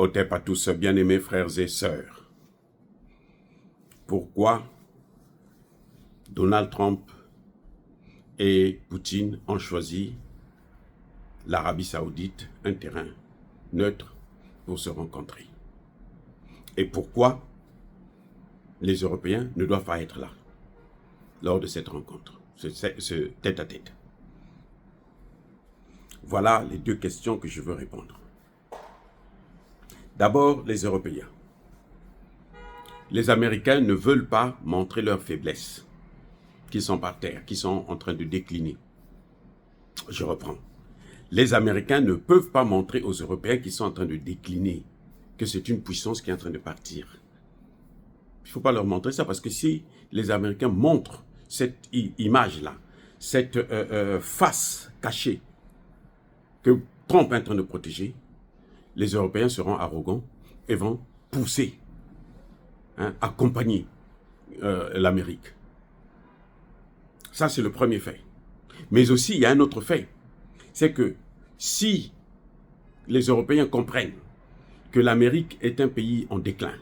Otep à tous, bien-aimés frères et sœurs. Pourquoi Donald Trump et Poutine ont choisi l'Arabie Saoudite, un terrain neutre, pour se rencontrer? Et pourquoi les Européens ne doivent pas être là lors de cette rencontre, ce tête-à-tête? Voilà les deux questions que je veux répondre. D'abord, les Européens. Les Américains ne veulent pas montrer leur faiblesse, qu'ils sont par terre, qu'ils sont en train de décliner. Je reprends. Les Américains ne peuvent pas montrer aux Européens qu'ils sont en train de décliner, que c'est une puissance qui est en train de partir. Il ne faut pas leur montrer ça, parce que si les Américains montrent cette image-là, cette face cachée que Trump est en train de protéger, les Européens seront arrogants et vont pousser, accompagner l'Amérique. Ça, c'est le premier fait. Mais aussi, il y a un autre fait. C'est que si les Européens comprennent que l'Amérique est un pays en déclin,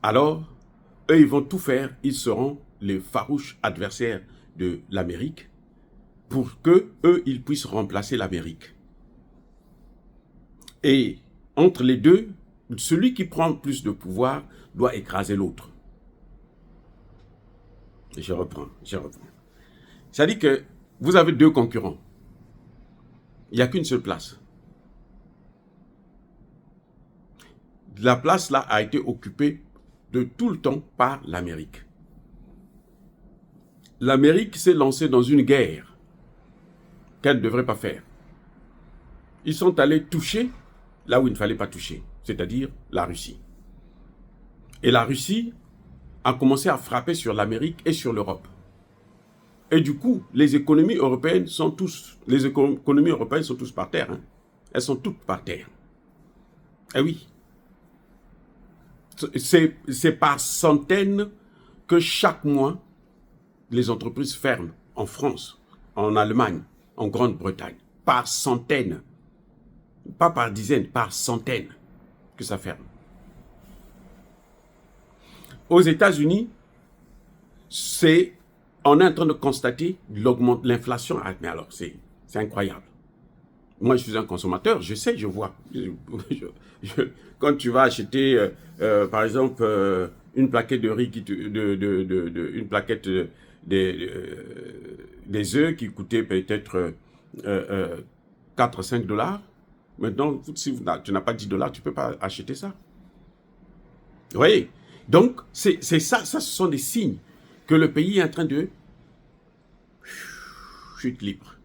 alors, eux, ils vont tout faire. Ils seront les farouches adversaires de l'Amérique pour que eux, ils puissent remplacer l'Amérique. Et entre les deux, celui qui prend plus de pouvoir doit écraser l'autre. Je reprends. Ça dit que vous avez deux concurrents. Il n'y a qu'une seule place. La place là a été occupée de tout le temps par l'Amérique. L'Amérique s'est lancée dans une guerre qu'elle ne devrait pas faire. Ils sont allés toucher là où il ne fallait pas toucher, c'est-à-dire la Russie. Et la Russie a commencé à frapper sur l'Amérique et sur l'Europe. Et du coup, les économies européennes sont tous par terre. Elles sont toutes par terre. Eh oui. C'est par centaines que chaque mois, les entreprises ferment en France, en Allemagne, en Grande-Bretagne. Par centaines. Pas par dizaines, par centaines que ça ferme. Aux États-Unis, on est en train de constater l'inflation. Mais alors, c'est incroyable. Moi, je suis un consommateur, je sais, je vois. Quand tu vas acheter, par exemple, une plaquette de riz, une plaquette des œufs qui coûtait peut-être 4-5 $, maintenant, si tu n'as pas 10 $, tu ne peux pas acheter ça. Vous voyez? Donc, c'est ça, ce sont des signes que le pays est en train de chute libre.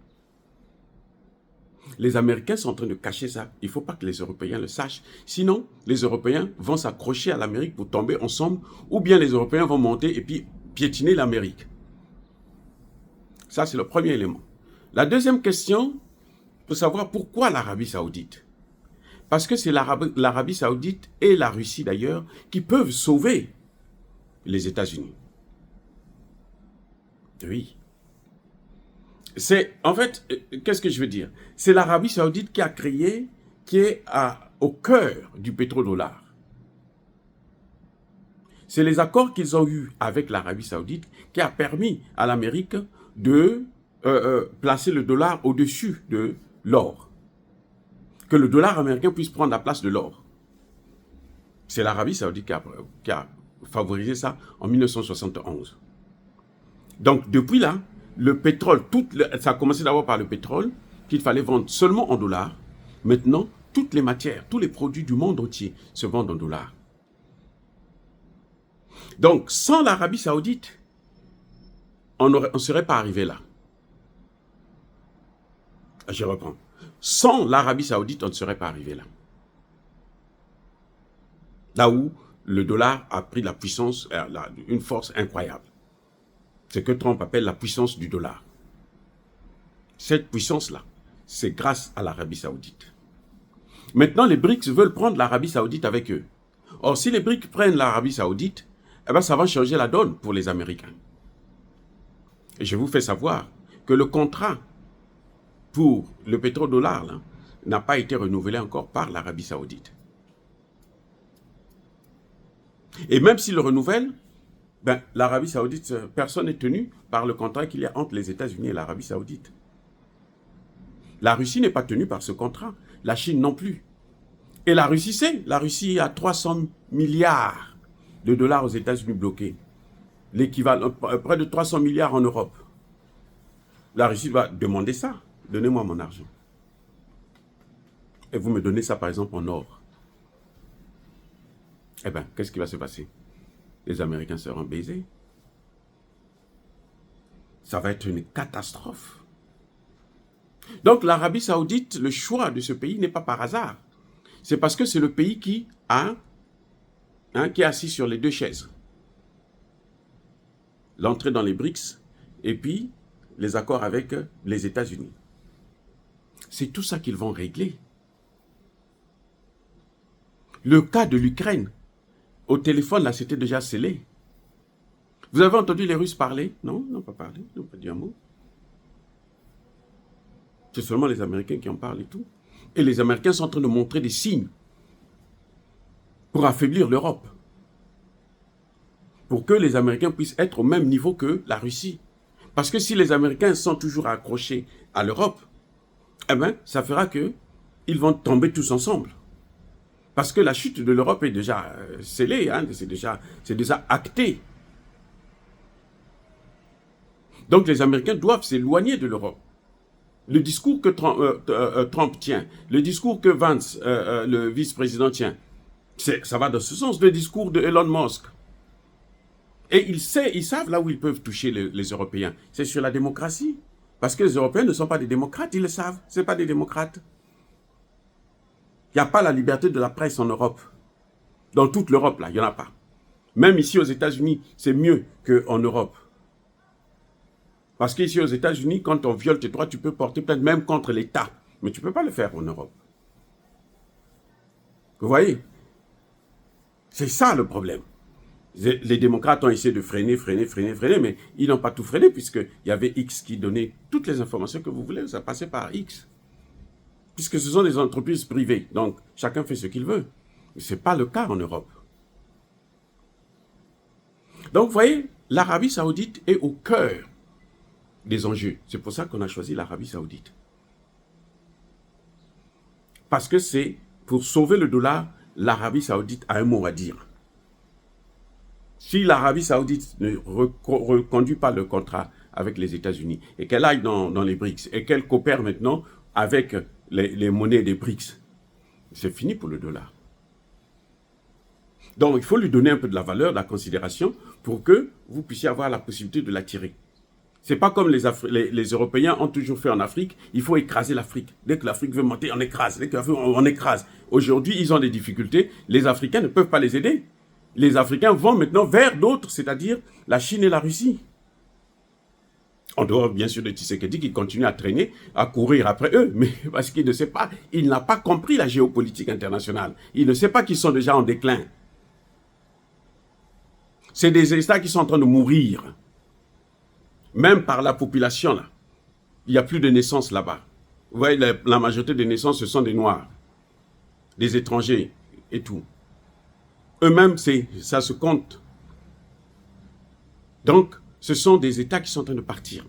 Les Américains sont en train de cacher ça. Il ne faut pas que les Européens le sachent. Sinon, les Européens vont s'accrocher à l'Amérique pour tomber ensemble, ou bien les Européens vont monter et puis piétiner l'Amérique. Ça, c'est le premier élément. La deuxième question, il faut savoir pourquoi l'Arabie Saoudite. Parce que c'est l'Arabie Saoudite et la Russie d'ailleurs qui peuvent sauver les États-Unis. Oui. En fait, qu'est-ce que je veux dire? C'est l'Arabie Saoudite qui est au cœur du pétrodollar. C'est les accords qu'ils ont eus avec l'Arabie Saoudite qui a permis à l'Amérique de placer le dollar au-dessus de l'or. Que le dollar américain puisse prendre la place de l'or. C'est l'Arabie Saoudite qui a favorisé ça en 1971. Donc, depuis là, le pétrole, ça a commencé d'abord par le pétrole, qu'il fallait vendre seulement en dollars. Maintenant, toutes les matières, tous les produits du monde entier se vendent en dollars. Donc, sans l'Arabie Saoudite, on ne serait pas arrivé là. Je reprends. Sans l'Arabie Saoudite, on ne serait pas arrivé là. Là où le dollar a pris la puissance, une force incroyable. C'est ce que Trump appelle la puissance du dollar. Cette puissance-là, c'est grâce à l'Arabie Saoudite. Maintenant, les BRICS veulent prendre l'Arabie Saoudite avec eux. Or, si les BRICS prennent l'Arabie Saoudite, eh ben, ça va changer la donne pour les Américains. Et je vous fais savoir que le contrat pour le pétrodollar, là, n'a pas été renouvelé encore par l'Arabie Saoudite. Et même s'il le renouvelle, ben, l'Arabie Saoudite, personne n'est tenu par le contrat qu'il y a entre les États-Unis et l'Arabie Saoudite. La Russie n'est pas tenue par ce contrat. La Chine non plus. Et la Russie sait. La Russie a 300 milliards de dollars aux États-Unis bloqués. L'équivalent, près de 300 milliards en Europe. La Russie va demander ça. Donnez-moi mon argent. Et vous me donnez ça, par exemple, en or. Eh bien, qu'est-ce qui va se passer? Les Américains seront baisés. Ça va être une catastrophe. Donc, l'Arabie Saoudite, le choix de ce pays n'est pas par hasard. C'est parce que c'est le pays qui est assis sur les deux chaises. L'entrée dans les BRICS et puis les accords avec les États-Unis. C'est tout ça qu'ils vont régler. Le cas de l'Ukraine, au téléphone, là, c'était déjà scellé. Vous avez entendu les Russes parler? Non, ils n'ont pas parlé, ils n'ont pas dit un mot. C'est seulement les Américains qui en parlent et tout. Et les Américains sont en train de montrer des signes pour affaiblir l'Europe. Pour que les Américains puissent être au même niveau que la Russie. Parce que si les Américains sont toujours accrochés à l'Europe, eh bien, ça fera qu'ils vont tomber tous ensemble. Parce que la chute de l'Europe est déjà scellée, hein, c'est déjà acté. Donc les Américains doivent s'éloigner de l'Europe. Le discours que Trump tient, le discours que Vance, le vice-président, tient, ça va dans ce sens, le discours de Elon Musk. Et ils savent là où ils peuvent toucher les Européens. C'est sur la démocratie. Parce que les Européens ne sont pas des démocrates, ils le savent. Ce ne sont pas des démocrates. Il n'y a pas la liberté de la presse en Europe. Dans toute l'Europe, là, il n'y en a pas. Même ici aux États-Unis, c'est mieux qu'en Europe. Parce qu'ici aux États-Unis, quand on viole tes droits, tu peux porter plainte même contre l'État. Mais tu ne peux pas le faire en Europe. Vous voyez? C'est ça le problème. Les démocrates ont essayé de freiner, mais ils n'ont pas tout freiné puisqu'il y avait X qui donnait toutes les informations que vous voulez. Ça passait par X. Puisque ce sont des entreprises privées. Donc, chacun fait ce qu'il veut. Ce n'est pas le cas en Europe. Donc, vous voyez, l'Arabie Saoudite est au cœur des enjeux. C'est pour ça qu'on a choisi l'Arabie Saoudite. Parce que c'est pour sauver le dollar, l'Arabie Saoudite a un mot à dire. Si l'Arabie Saoudite ne reconduit pas le contrat avec les États-Unis et qu'elle aille dans les BRICS et qu'elle coopère maintenant avec les monnaies des BRICS, c'est fini pour le dollar. Donc, il faut lui donner un peu de la valeur, de la considération pour que vous puissiez avoir la possibilité de l'attirer. Ce n'est pas comme les Européens ont toujours fait en Afrique, il faut écraser l'Afrique. Dès que l'Afrique veut monter, on écrase. Dès qu'on écrase. Aujourd'hui, ils ont des difficultés. Les Africains ne peuvent pas les aider. Les Africains vont maintenant vers d'autres, c'est-à-dire la Chine et la Russie. En dehors, bien sûr, de Tshisekedi qui continue à traîner, à courir après eux, mais parce qu'il ne sait pas, il n'a pas compris la géopolitique internationale. Il ne sait pas qu'ils sont déjà en déclin. C'est des États qui sont en train de mourir. Même par la population, là. Il n'y a plus de naissances là-bas. Vous voyez, la majorité des naissances, ce sont des Noirs, des étrangers et tout. Eux-mêmes, ça se compte. Donc, ce sont des États qui sont en train de partir.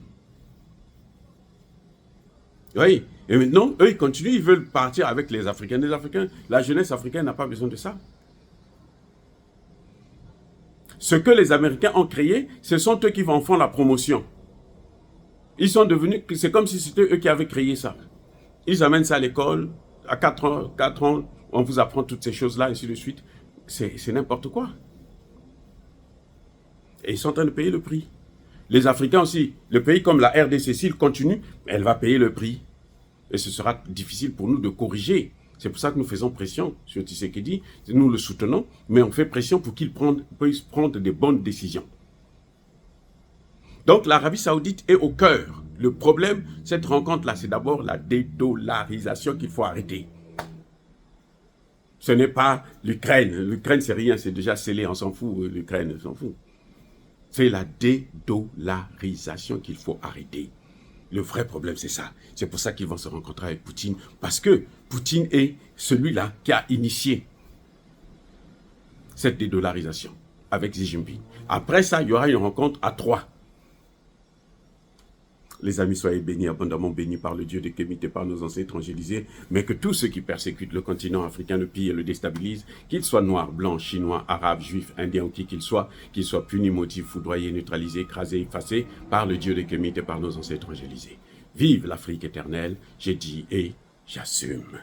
Oui, et maintenant, eux, ils continuent, ils veulent partir avec les Africains. Les Africains, la jeunesse africaine n'a pas besoin de ça. Ce que les Américains ont créé, ce sont eux qui vont en faire la promotion. Ils sont devenus, c'est comme si c'était eux qui avaient créé ça. Ils amènent ça à l'école, à 4 ans, on vous apprend toutes ces choses-là, et ainsi de suite. C'est n'importe quoi. Et ils sont en train de payer le prix. Les Africains aussi, le pays comme la RDC, s'il continue, elle va payer le prix. Et ce sera difficile pour nous de corriger. C'est pour ça que nous faisons pression sur Tshisekedi, nous le soutenons, mais on fait pression pour qu'il puisse prendre des bonnes décisions. Donc l'Arabie Saoudite est au cœur. Le problème, cette rencontre-là, c'est d'abord la dédollarisation qu'il faut arrêter. Ce n'est pas l'Ukraine. L'Ukraine, c'est rien, c'est déjà scellé, on s'en fout, l'Ukraine, on s'en fout. C'est la dédollarisation qu'il faut arrêter. Le vrai problème, c'est ça. C'est pour ça qu'ils vont se rencontrer avec Poutine. Parce que Poutine est celui-là qui a initié cette dédollarisation avec Xi Jinping. Après ça, il y aura une rencontre à 3. Les amis, soyez bénis, abondamment bénis par le Dieu de Kémite et par nos ancêtres évangélisés, mais que tous ceux qui persécutent le continent africain, le pillent et le déstabilisent, qu'ils soient noirs, blancs, chinois, arabes, juifs, indiens ou qui qu'ils soient punis, maudits, foudroyés, neutralisés, écrasés, effacés par le Dieu de Kémite et par nos ancêtres évangélisés. Vive l'Afrique éternelle, j'ai dit et j'assume.